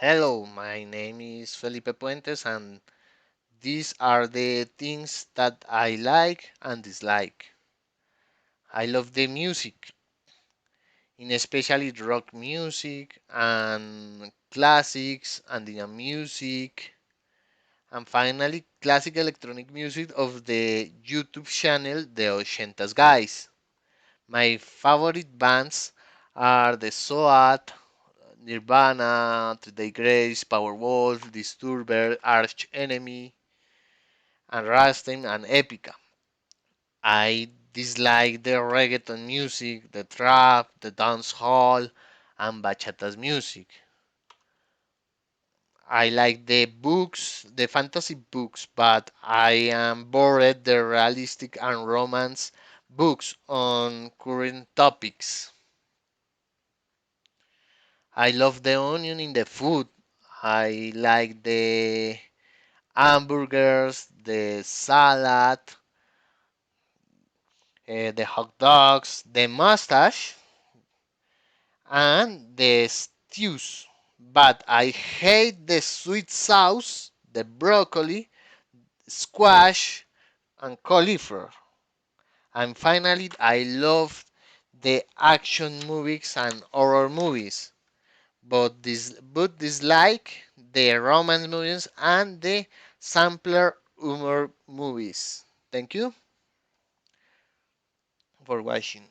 Hello, my name is Felipe Puentes, and these are the things that I like and dislike. I love the music, in especially rock music and classics and the music, and finally classic electronic music of the YouTube channel The Ochentas Guys. My favorite bands are the SOAT, Nirvana, Today Grace, Powerwolf, Disturber, Arch Enemy, and Rammstein and Epica. I dislike the reggaeton music, the trap, the dancehall, and bachata's music. I like the books, the fantasy books, but I am bored the realistic and romance books on current topics. I love the onion in the food. I like the hamburgers, the salad, the hot dogs, the mustache, and the stews. But I hate the sweet sauce, the broccoli, squash, and cauliflower. And finally, I love the action movies and horror movies, but dislike the romance movies and the sampler humor movies. Thank you for watching.